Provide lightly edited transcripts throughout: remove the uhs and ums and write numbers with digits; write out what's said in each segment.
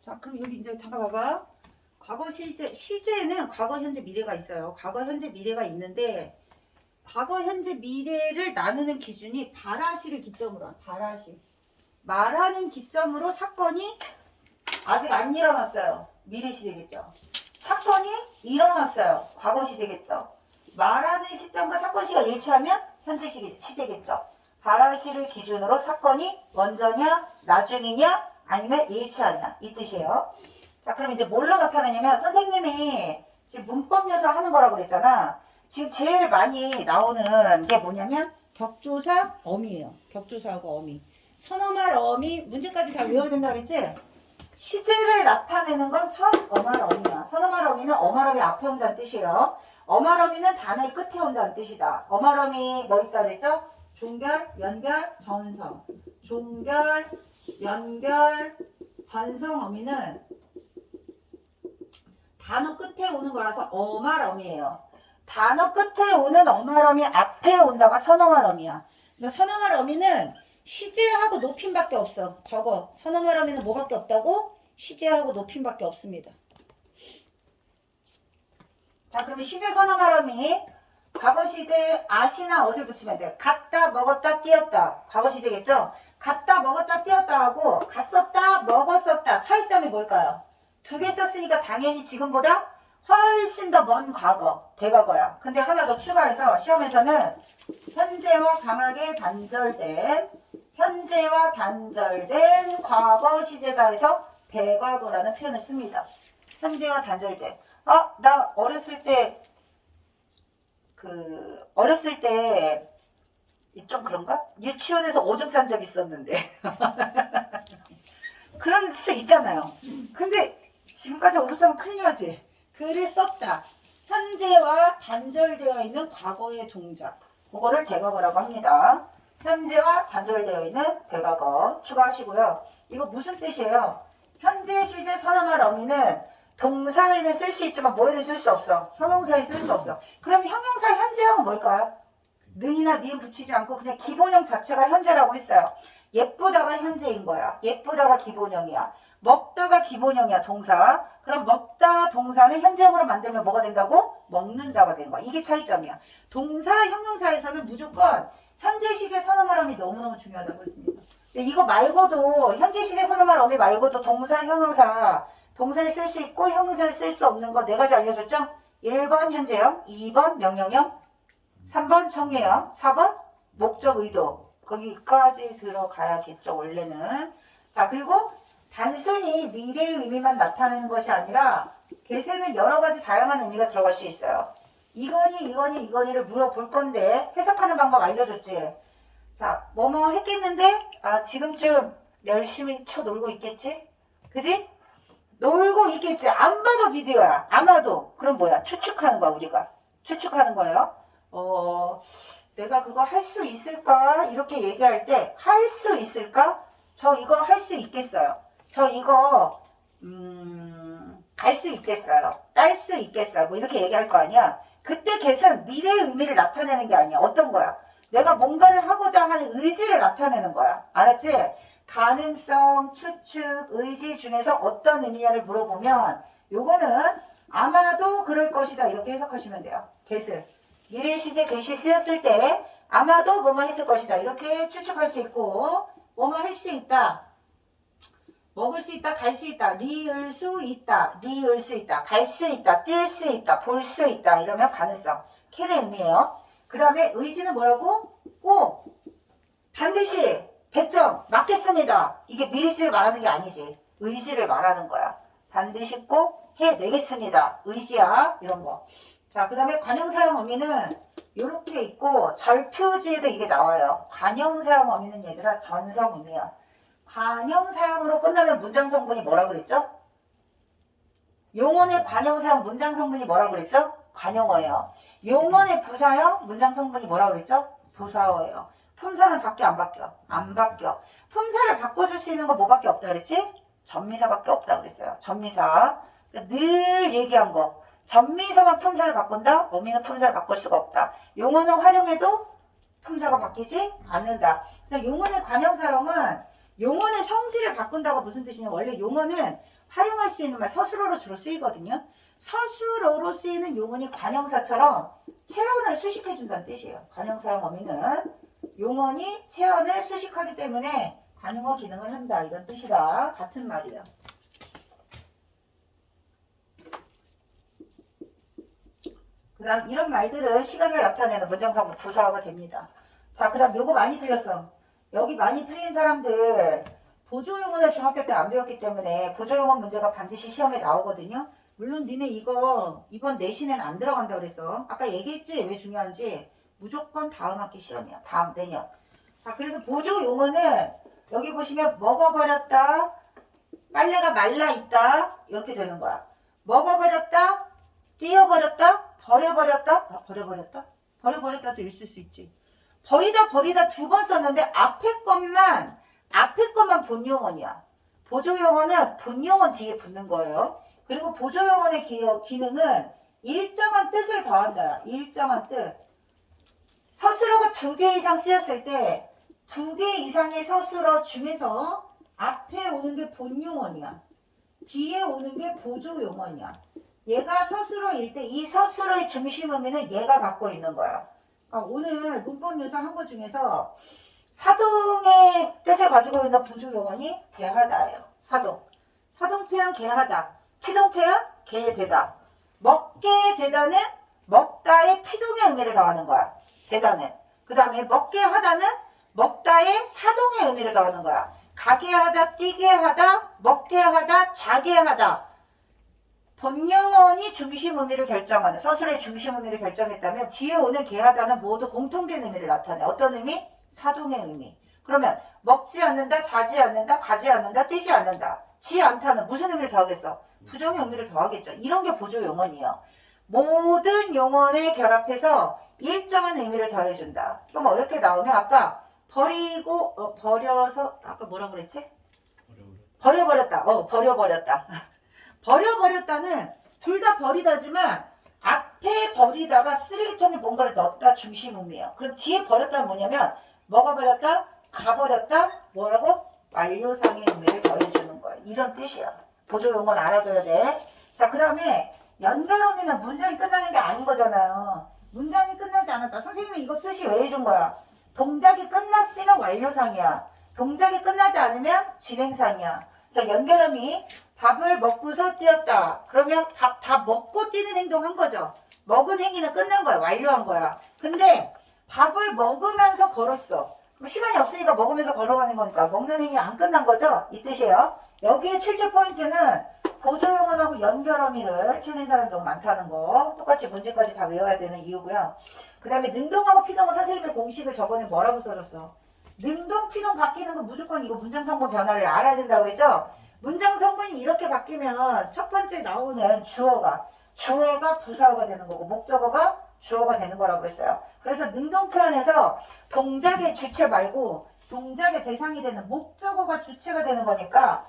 자, 그럼 여기 이제 잠깐 봐봐. 과거 시제, 시제는 과거, 현재, 미래가 있어요. 과거, 현재, 미래가 있는데 과거, 현재, 미래를 나누는 기준이 발화시를 기점으로 발화시. 말하는 기점으로 사건이 아직 안 일어났어요. 미래 시제겠죠. 사건이 일어났어요. 과거 시제겠죠. 말하는 시점과 사건 시가 일치하면 현재 시제겠죠. 발화시를 기준으로 사건이 먼저냐, 나중이냐, 아니면 일치하냐 이 뜻이에요. 자, 그럼 이제 뭘로 나타내냐면 선생님이 지금 문법 요소 하는 거라고 그랬잖아. 지금 제일 많이 나오는 게 뭐냐면 격조사, 어미예요. 격조사하고 어미. 선어말, 어미 문제까지 다 외워야 된다 그랬지? 시제를 나타내는 건 선어말, 어미야. 선어말, 어미는 어말어미 앞에 온다는 뜻이에요. 어말어미는 단어의 끝에 온다는 뜻이다. 어말어미 뭐 있다 그랬죠? 종결, 연결, 전성. 종결, 연결, 전성 어미는 단어 끝에 오는 거라서 어말어미예요. 단어 끝에 오는 어말어미 앞에 온다가 선어말어미야. 그래서 선어말어미는 시제하고 높임밖에 없어. 저거 선어말어미는 뭐밖에 없다고? 시제하고 높임밖에 없습니다. 자, 그러면 시제 선어말어미 과거 시제 아시나 어을 붙이면 돼. 갔다, 먹었다, 뛰었다. 과거 시제겠죠? 갔다, 먹었다, 뛰었다 하고 갔었다, 먹었었다. 차이점이 뭘까요? 두 개 썼으니까 당연히 지금보다 훨씬 더 먼 과거, 대과거야. 근데 하나 더 추가해서 시험에서는 현재와 단절된 과거 시제다 해서 대과거라는 표현을 씁니다. 현재와 단절된. 나 어렸을 때 좀 그런가? 유치원에서 오줌 싼 적 있었는데. 그런 진짜 있잖아요. 근데 지금까지 오줌 싸면 큰일 나지. 글을 썼다. 현재와 단절되어 있는 과거의 동작. 그거를 대과거라고 합니다. 현재와 단절되어 있는 대과거 추가하시고요. 이거 무슨 뜻이에요? 현재 시제 선어말 어미는 동사에는 쓸 수 있지만 뭐에는 쓸 수 없어. 형용사에 쓸 수 없어. 그럼 형용사 현재형은 뭘까요? 능이나 니은 붙이지 않고 그냥 기본형 자체가 현재라고 했어요. 예쁘다가 현재인 거야. 예쁘다가 기본형이야. 먹다가 기본형이야. 동사. 그럼 먹다 동사는 현재형으로 만들면 뭐가 된다고? 먹는다가 되는 거야. 이게 차이점이야. 동사 형용사에서는 무조건 현재 시제 선어말 어미 너무너무 중요하다고 했습니다. 근데 이거 말고도 현재 시제 선어말 어미 말고도 동사 형용사 동사에 쓸 수 있고 형용사에 쓸 수 없는 거 4가지 알려줬죠? 1번 현재형, 2번 명령형, 3번 청유형, 4번 목적 의도. 거기까지 들어가야겠죠, 원래는. 자, 그리고 단순히 미래의 의미만 나타내는 것이 아니라 대세는 여러 가지 다양한 의미가 들어갈 수 있어요. 이거니를 물어볼 건데 해석하는 방법 알려줬지? 자, 뭐뭐 했겠는데 지금쯤 열심히 쳐놀고 있겠지? 그지? 놀고 있겠지. 안 봐도 비디오야. 아마도. 그럼 뭐야? 추측하는 거야, 우리가. 추측하는 거예요. 내가 그거 할 수 있을까? 이렇게 얘기할 때 할 수 있을까? 저 이거 할 수 있겠어요. 저 이거 갈 수 있겠어요. 딸 수 있겠어요. 뭐 이렇게 얘기할 거 아니야. 그때 get은 미래의 의미를 나타내는 게 아니야. 어떤 거야? 내가 뭔가를 하고자 하는 의지를 나타내는 거야. 알았지? 가능성, 추측, 의지 중에서 어떤 의미냐를 물어보면 요거는 아마도 그럴 것이다. 이렇게 해석하시면 돼요. get을. 미래 시제 get이 쓰였을 때 아마도 뭐뭐 했을 것이다. 이렇게 추측할 수 있고 뭐뭐 할 수 있다. 먹을 수 있다. 갈 수 있다. 리을 수 있다. 리을 수 있다. 갈 수 있다. 뛸 수 있다. 볼 수 있다. 이러면 가능성. 캔의 의미예요. 그 다음에 의지는 뭐라고? 꼭 반드시 100점 맞겠습니다. 이게 미래 시를 말하는 게 아니지. 의지를 말하는 거야. 반드시 꼭 해내겠습니다. 의지야. 이런 거. 자, 그 다음에 관형사용 어미는 이렇게 있고 절표지에도 이게 나와요. 관형사용 어미는 얘들아 전성 의미야. 관형사용으로 끝나는 문장 성분이 뭐라 그랬죠? 용언의 관형사용 문장 성분이 뭐라 그랬죠? 관형어예요. 용언의 부사형 문장 성분이 뭐라 그랬죠? 부사어예요. 품사는 바뀌어 안 바뀌어? 안 바뀌어. 품사를 바꿔줄 수 있는 거 뭐밖에 없다 그랬지? 전미사밖에 없다 그랬어요. 전미사. 늘 얘기한 거. 전미사만 품사를 바꾼다? 어미는 품사를 바꿀 수가 없다. 용언을 활용해도 품사가 바뀌지 않는다. 그래서 용언의 관형사용은 용언의 성질을 바꾼다고 무슨 뜻이냐? 원래 용언은 활용할 수 있는 말 서술어로 주로 쓰이거든요. 서술어로 쓰이는 용어는 관형사처럼 체언을 수식해준다는 뜻이에요. 관형사형 어미는 용언이 체언을 수식하기 때문에 관용어 기능을 한다 이런 뜻이다. 같은 말이에요. 그 다음 이런 말들은 시간을 나타내는 문장성 부사어가 됩니다. 자, 그 다음 요거 많이 틀렸어. 여기 많이 틀린 사람들 보조용언을 중학교 때 안 배웠기 때문에 보조용언 문제가 반드시 시험에 나오거든요. 물론 니네 이거 이번 내신에는 안 들어간다 그랬어. 아까 얘기했지 왜 중요한지. 무조건 다음 학기 시험이야. 다음 내년. 자, 그래서 보조용언은 여기 보시면 먹어버렸다, 빨래가 말라있다 이렇게 되는 거야. 먹어버렸다, 띄어버렸다, 버려버렸다, 버려버렸다도 있을 수 있지. 버리다 두 번 썼는데 앞에 것만 본용언이야. 보조용언은 본용언 뒤에 붙는 거예요. 그리고 보조용언의 기능은 일정한 뜻을 더한다. 일정한 뜻. 서술어가 2개 이상 쓰였을 때 2개 이상의 서술어 중에서 앞에 오는 게 본용언이야. 뒤에 오는 게 보조용언이야. 얘가 서술어일 때 이 서술어의 중심 의미는 얘가 갖고 있는 거야. 오늘 문법 유사 한 것 중에서 사동의 뜻을 가지고 있는 보조용언이 개하다예요. 사동 표현 개하다. 피동 표현 개되다. 먹게 되다는 먹다의 피동의 의미를 더하는 거야. 되다는. 그 다음에 먹게 하다는 먹다의 사동의 의미를 더하는 거야. 가게 하다, 뛰게 하다, 먹게 하다, 자게 하다. 본용언이 중심 의미를 결정하는, 서술의 중심 의미를 결정했다면 뒤에 오는 개하다는 모두 공통된 의미를 나타내. 어떤 의미? 사동의 의미. 그러면 먹지 않는다, 자지 않는다, 가지 않는다, 뛰지 않는다. 지 않다는 무슨 의미를 더하겠어? 부정의 의미를 더하겠죠. 이런 게 보조용언이에요. 모든 용언을 결합해서 일정한 의미를 더해준다. 좀 어렵게 나오면 아까 버려서 아까 뭐라 그랬지? 버려버렸다. 버려버렸다는 둘 다 버리다지만 앞에 버리다가 쓰레기통에 뭔가를 넣었다 중심 의미예요. 그럼 뒤에 버렸다는 뭐냐면 먹어버렸다, 가버렸다, 뭐라고? 완료상의 의미를 더해주는 거예요. 이런 뜻이야. 보조용언 알아둬야 돼. 자, 그 다음에 연결어미는 문장이 끝나는 게 아닌 거잖아요. 문장이 끝나지 않았다. 선생님이 이거 표시 왜 해준 거야? 동작이 끝났으면 완료상이야. 동작이 끝나지 않으면 진행상이야. 자, 연결음이 밥을 먹고서 뛰었다. 그러면 밥 다 먹고 뛰는 행동 한 거죠. 먹은 행위는 끝난 거야. 완료한 거야. 근데 밥을 먹으면서 걸었어. 그럼 시간이 없으니까 먹으면서 걸어가는 거니까 먹는 행위 안 끝난 거죠? 이 뜻이에요. 여기에 출제 포인트는 보조용언하고 연결어미를 틀린 사람이 너무 많다는 거. 똑같이 문제까지 다 외워야 되는 이유고요. 그 다음에 능동하고 피동은 선생님의 공식을 저번에 뭐라고 써줬어? 능동, 피동 바뀌는 건 무조건 이거 문장 성분 변화를 알아야 된다고 그랬죠? 문장 성분이 이렇게 바뀌면 첫 번째 나오는 주어가 부사어가 되는 거고 목적어가 주어가 되는 거라고 그랬어요. 그래서 능동 표현에서 동작의 주체 말고 동작의 대상이 되는 목적어가 주체가 되는 거니까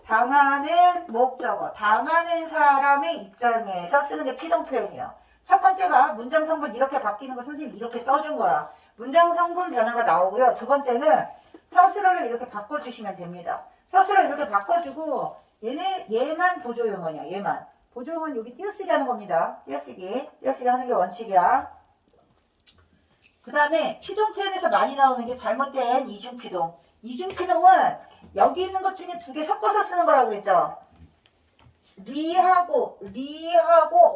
당하는 목적어, 당하는 사람의 입장에서 쓰는 게 피동 표현이에요. 첫 번째가 문장 성분 이렇게 바뀌는 걸 선생님이 이렇게 써준 거야. 문장 성분 변화가 나오고요. 두 번째는 서술어를 이렇게 바꿔주시면 됩니다. 서술어 이렇게 바꿔주고 얘만 보조용언이야. 얘만. 보조용언 여기 띄어쓰기 하는 겁니다. 띄어쓰기 하는 게 원칙이야. 그 다음에 피동 표현에서 많이 나오는 게 잘못된 이중피동. 이중피동은 여기 있는 것 중에 2개 섞어서 쓰는 거라고 그랬죠. 리하고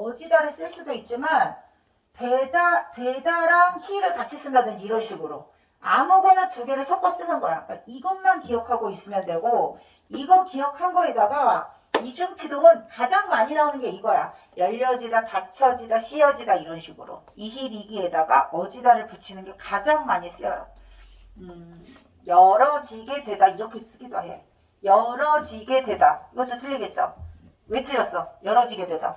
어지다를 쓸 수도 있지만 되다랑 히를 같이 쓴다든지 이런 식으로 아무거나 2개를 섞어 쓰는 거야. 그러니까 이것만 기억하고 있으면 되고 이거 기억한 거에다가 이중피동은 가장 많이 나오는 게 이거야. 열려지다, 닫혀지다, 씌어지다 이런 식으로 이히리기에다가 어지다를 붙이는 게 가장 많이 쓰여요. 열어지게 되다 이렇게 쓰기도 해. 열어지게 되다. 이것도 틀리겠죠? 왜 틀렸어? 열어지게 되다.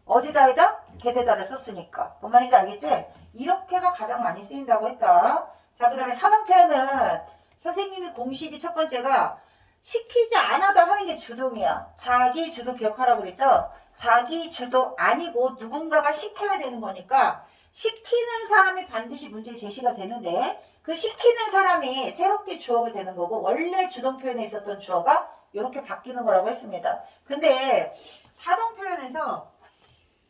어지다에다 게되다를 썼으니까. 뭔 말인지 알겠지? 이렇게가 가장 많이 쓰인다고 했다. 자, 그 다음에 사동 표현은 선생님이 공식이 첫 번째가 시키지 않아도 하는 게 주동이야. 자기 주도 기억하라고 그랬죠? 자기 주도 아니고 누군가가 시켜야 되는 거니까 시키는 사람이 반드시 문제 제시가 되는데 그 시키는 사람이 새롭게 주어가 되는 거고 원래 주동 표현에 있었던 주어가 이렇게 바뀌는 거라고 했습니다. 근데 사동 표현에서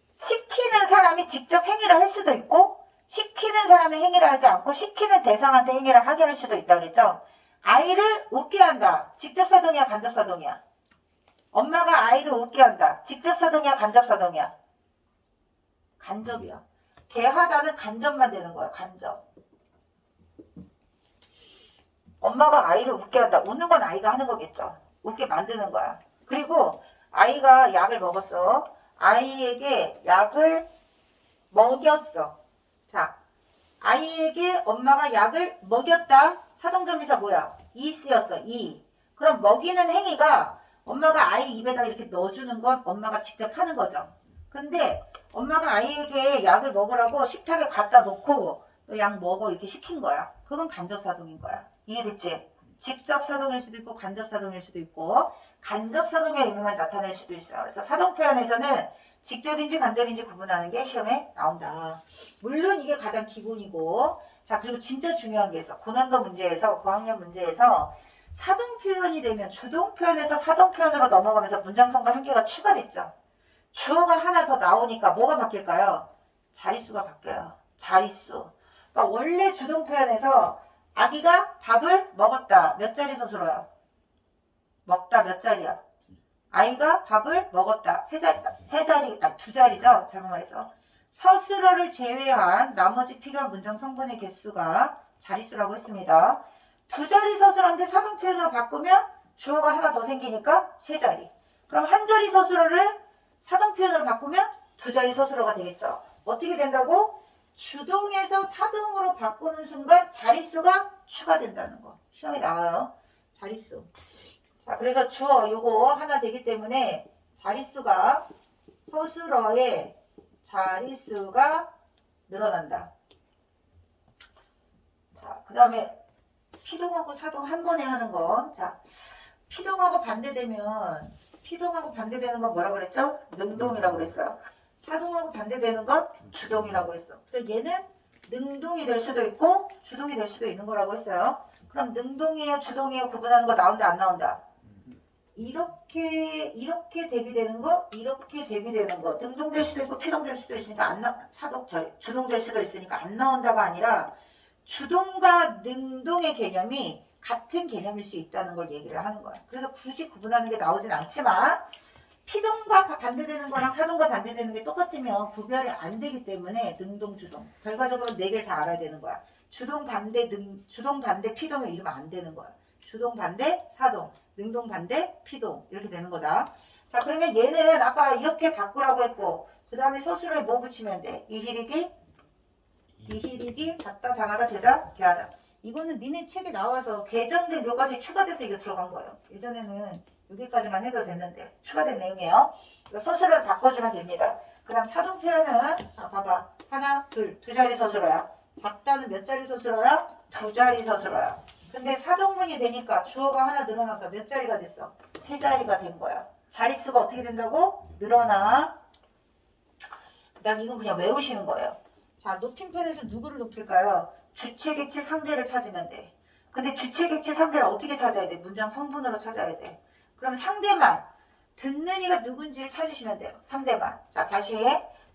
시키는 사람이 직접 행위를 할 수도 있고 시키는 사람이 행위를 하지 않고 시키는 대상한테 행위를 하게 할 수도 있다 그랬죠. 아이를 웃게 한다. 직접 사동이야 간접 사동이야? 엄마가 아이를 웃게 한다. 직접 사동이야 간접 사동이야? 간접이야. 대하다는 간접만 되는 거야. 간접. 엄마가 아이를 웃게 한다. 웃는 건 아이가 하는 거겠죠. 웃게 만드는 거야. 그리고 아이가 약을 먹었어. 아이에게 약을 먹였어. 자, 아이에게 엄마가 약을 먹였다. 사동점이사 뭐야? 이 쓰였어. 이. 그럼 먹이는 행위가 엄마가 아이 입에다 이렇게 넣어주는 건 엄마가 직접 하는 거죠. 근데 엄마가 아이에게 약을 먹으라고 식탁에 갖다 놓고 너 약 먹어 이렇게 시킨 거야. 그건 간접사동인 거야. 이해됐지? 직접 사동일 수도 있고 간접 사동일 수도 있고 간접 사동의 의미만 나타낼 수도 있어요. 그래서 사동 표현에서는 직접인지 간접인지 구분하는 게 시험에 나온다. 물론 이게 가장 기본이고 자 그리고 진짜 중요한 게 있어. 고난도 문제에서 고학년 문제에서 사동 표현이 되면 주동 표현에서 사동 표현으로 넘어가면서 문장 성분 한 개가 추가됐죠. 주어가 하나 더 나오니까 뭐가 바뀔까요? 자릿수가 바뀌어요. 자릿수. 그러니까 원래 주동 표현에서 아기가 밥을 먹었다. 몇 자리 서술어요? 먹다 몇 자리야? 아이가 밥을 먹었다. 세 자리, 두 자리죠? 잘못 말했어. 서술어를 제외한 나머지 필요한 문장 성분의 개수가 자릿수라고 했습니다. 두 자리 서술어인데 사동 표현으로 바꾸면 주어가 하나 더 생기니까 세 자리. 그럼 한 자리 서술어를 사동 표현으로 바꾸면 두 자리 서술어가 되겠죠. 어떻게 된다고? 주동에서 사동으로 바꾸는 순간 자릿수가 추가된다는 거. 시험에 나와요. 자릿수. 자, 그래서 주어 요거 하나 되기 때문에 자릿수가 서술어의 자릿수가 늘어난다. 자, 그 다음에 피동하고 사동 한 번에 하는 거. 자, 피동하고 반대되는 건 뭐라고 그랬죠? 능동이라고 그랬어요. 사동하고 반대되는 건 주동이라고 했어. 그래서 얘는 능동이 될 수도 있고 주동이 될 수도 있는 거라고 했어요. 그럼 능동이에요, 주동이에요 구분하는 거 나온다, 안 나온다? 이렇게 대비되는 거, 이렇게 대비되는 거. 능동될 수도 있고 피동될 수도 있으니까 주동될 수도 있으니까 안 나온다가 아니라 주동과 능동의 개념이 같은 개념일 수 있다는 걸 얘기를 하는 거야. 그래서 굳이 구분하는 게 나오진 않지만 피동과 반대되는 거랑 사동과 반대되는 게 똑같으면 구별이 안 되기 때문에 능동, 주동. 결과적으로 네 개를 다 알아야 되는 거야. 주동 반대 피동을 이러면 안 되는 거야. 주동 반대 사동, 능동 반대 피동 이렇게 되는 거다. 자 그러면 얘는 아까 이렇게 바꾸라고 했고 그 다음에 서술에 뭐 붙이면 돼? 이희리기 작다 당하다 되다 개하다. 이거는 니네 책에 나와서 개정된 교과서에 추가돼서 이게 들어간 거예요. 예전에는 여기까지만 해도 됐는데 추가된 내용이에요. 서술을 바꿔주면 됩니다. 그 다음 사동 표현은 자 봐봐 하나 두 자리 서술어야. 작다는 몇 자리 서술어야? 두 자리 서술어야. 근데 사동문이 되니까 주어가 하나 늘어나서 몇 자리가 됐어? 세 자리가 된 거야. 자릿수가 어떻게 된다고? 늘어나. 그 다음 이건 그냥 외우시는 거예요. 자 높임편에서 누구를 높일까요? 주체, 객체, 상대를 찾으면 돼. 근데 주체, 객체, 상대를 어떻게 찾아야 돼? 문장 성분으로 찾아야 돼. 그럼 상대만 듣는 이가 누군지를 찾으시면 돼요. 상대만. 자 다시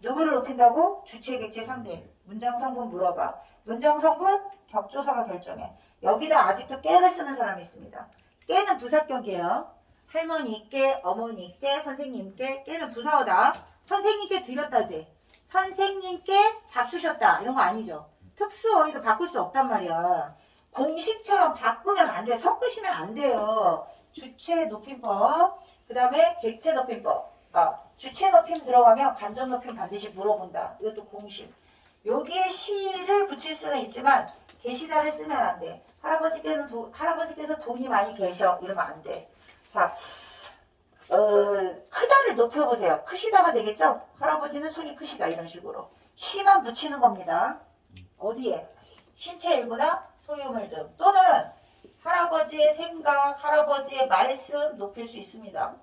누구를 높인다고? 주체, 객체, 상대. 문장 성분 물어봐. 문장 성분 격조사가 결정해. 여기다 아직도 깨를 쓰는 사람이 있습니다. 깨는 부사격이에요. 할머니께, 어머니께, 선생님께. 깨는 부사어다. 선생님께 드렸다지. 선생님께 잡수셨다. 이런 거 아니죠. 특수어휘도 바꿀 수 없단 말이야. 공식처럼 바꾸면 안 돼. 섞으시면 안 돼요. 주체 높임법, 그 다음에 객체 높임법. 주체 높임 들어가면 간접 높임 반드시 물어본다. 이것도 공식. 여기에 시를 붙일 수는 있지만 계시다를 쓰면 안 돼. 할아버지께서 돈이 많이 계셔. 이러면 안 돼. 자, 크다를 높여보세요. 크시다가 되겠죠? 할아버지는 손이 크시다. 이런 식으로. 시만 붙이는 겁니다. 어디에? 신체 일부나 소유물 등. 또는 할아버지의 생각, 할아버지의 말씀 높일 수 있습니다.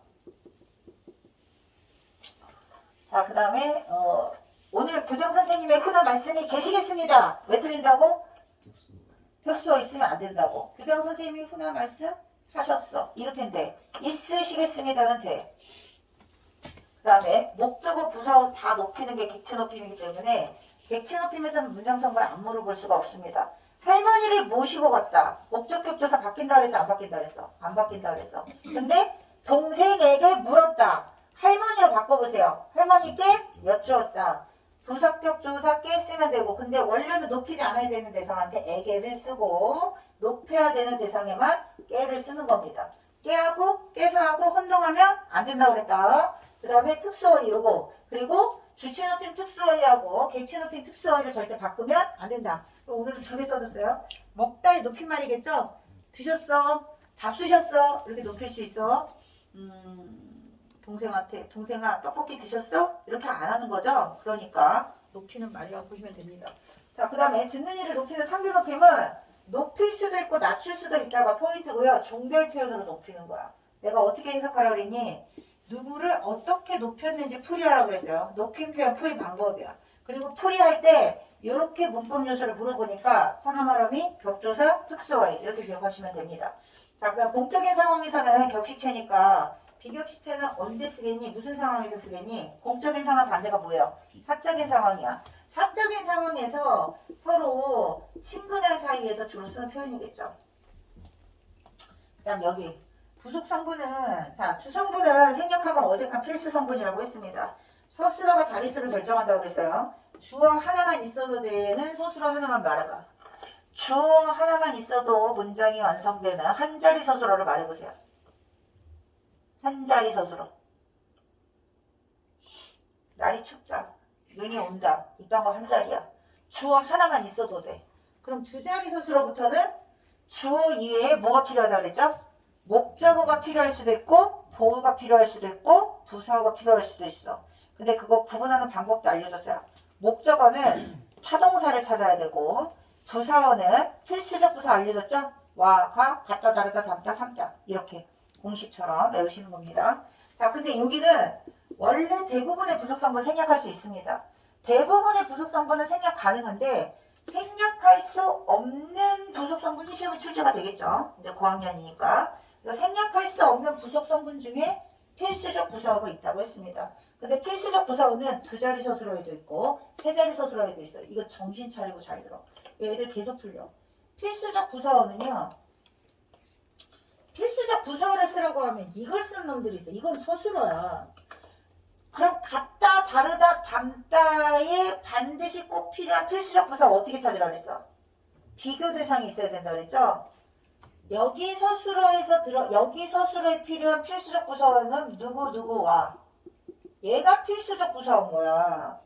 자, 그 다음에 오늘 교장 선생님의 훈화 말씀이 계시겠습니다. 왜 틀린다고? 특수어 있으면 안 된다고. 교장 선생님이 훈화 말씀 하셨어. 이렇게인데 있으시겠습니다는 돼. 그 다음에 목적어 부사어 다 높이는 게 객체 높임이기 때문에 객체 높임에서는 문장 성분을 안 물어볼 수가 없습니다. 할머니를 모시고 갔다. 목적격 조사 바뀐다 그랬어? 안 바뀐다 그랬어? 안 바뀐다 그랬어. 근데 동생에게 물었다. 할머니로 바꿔보세요. 할머니께 여쭈었다. 부사격 조사 깨 쓰면 되고, 근데 원래는 높이지 않아야 되는 대상한테 에게를 쓰고 높여야 되는 대상에만 깨를 쓰는 겁니다. 깨하고 깨서하고 혼동하면 안 된다고 그랬다. 그 다음에 특수어휘 요거, 그리고 주체높임 특수어휘하고 객체높임 특수어휘를 절대 바꾸면 안 된다. 오늘은 2개 써줬어요. 먹다의 높임말이겠죠? 드셨어? 잡수셨어? 이렇게 높일 수 있어. 동생아 떡볶이 드셨어? 이렇게 안 하는 거죠. 그러니까 높이는 말이라고 보시면 됩니다. 자, 그 다음에 듣는 이를 높이는 상대 높임은 높일 수도 있고 낮출 수도 있다가 포인트고요. 종별 표현으로 높이는 거야. 내가 어떻게 해석하라고 그랬니? 누구를 어떻게 높였는지 풀이하라고 그랬어요. 높임 표현 풀이 방법이야. 그리고 풀이할 때 이렇게 문법 요소를 물어보니까 선어말음이 격조사 특수어휘 이렇게 기억하시면 됩니다. 자, 그다음 공적인 상황에서는 격식체니까 비격식체는 언제 쓰겠니? 무슨 상황에서 쓰겠니? 공적인 상황 반대가 뭐예요? 사적인 상황이야. 사적인 상황에서 서로 친근한 사이에서 주로 쓰는 표현이겠죠. 그다음 여기 부속 성분은, 자, 주성분은 생략하면 어색한 필수 성분이라고 했습니다. 서술어가 자릿수를 결정한다고 그랬어요. 주어 하나만 있어도 되는 서술어 하나만 말해봐. 주어 하나만 있어도 문장이 완성되는 한 자리 서술어를 말해보세요. 한 자리 서술어. 날이 춥다. 눈이 온다. 이딴 거 한 자리야. 주어 하나만 있어도 돼. 그럼 2자리 서술어부터는 주어 이외에 뭐가 필요하다고 그랬죠? 목적어가 필요할 수도 있고 보어가 필요할 수도 있고 부사어가 필요할 수도 있어. 근데 그거 구분하는 방법도 알려줬어요. 목적어는 타동사를 찾아야 되고 부사어는 필수적 부사 알려줬죠? 와, 가, 같다, 다르다, 닮다, 삼다 이렇게 공식처럼 외우시는 겁니다. 자, 근데 여기는 원래 대부분의 부속성분 생략할 수 있습니다. 대부분의 부속성분은 생략 가능한데 생략할 수 없는 부속성분이 시험에 출제가 되겠죠. 이제 고학년이니까. 그래서 생략할 수 없는 부속성분 중에 필수적 부사어가 있다고 했습니다. 근데 필수적 부사어는 2자리 서술어에도 있고 3자리 서술어에도 있어요. 이거 정신 차리고 잘 들어. 얘들 계속 풀려. 필수적 부사어는요. 필수적 부사어를 쓰라고 하면 이걸 쓰는 놈들이 있어. 이건 서술어야. 그럼 같다, 다르다, 닮다에 반드시 꼭 필요한 필수적 부사어 어떻게 찾으라 그랬어? 비교 대상이 있어야 된다 그랬죠? 여기 서술어에 필요한 필수적 부사어는 누구와 얘가 필수적 부사어인 거야.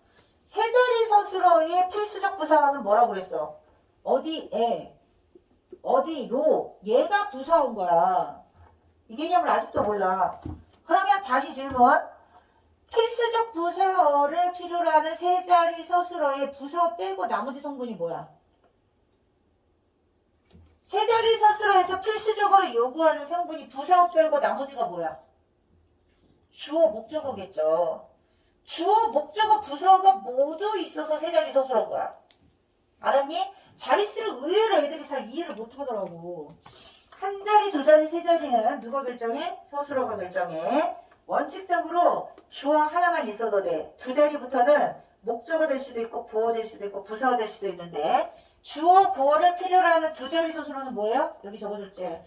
3자리 서술어의 필수적 부사어는 뭐라고 그랬어? 어디에, 어디로, 얘가 부사어인 거야. 이 개념을 아직도 몰라. 그러면 다시 질문. 필수적 부사어를 필요로 하는 3자리 서술어의 부사어 빼고 나머지 성분이 뭐야? 3자리 서술어에서 필수적으로 요구하는 성분이 부사어 빼고 나머지가 뭐야? 주어, 목적어겠죠. 주어, 목적어, 부사어가 모두 있어서 3자리 서술어인 거야. 알았니? 자릿수를 의외로 애들이 잘 이해를 못하더라고. 1자리, 2자리, 3자리는 누가 결정해? 서술어가 결정해. 원칙적으로 주어 하나만 있어도 돼. 2자리부터는 목적어 될 수도 있고 보어 될 수도 있고 부사어 될 수도 있는데 주어, 보어를 필요로 하는 2자리 서술어는 뭐예요? 여기 적어줬지.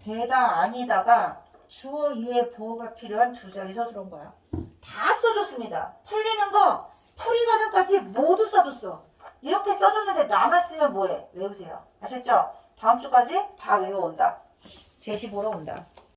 되다, 아니다가 주어 이외에 보어가 필요한 2자리 서술어인 거야. 다 써줬습니다. 틀리는 거 풀이 과정까지 모두 써줬어. 이렇게 써줬는데 나만 쓰면 뭐해? 외우세요. 아셨죠? 다음 주까지 다 외워온다. 제시 보러 온다.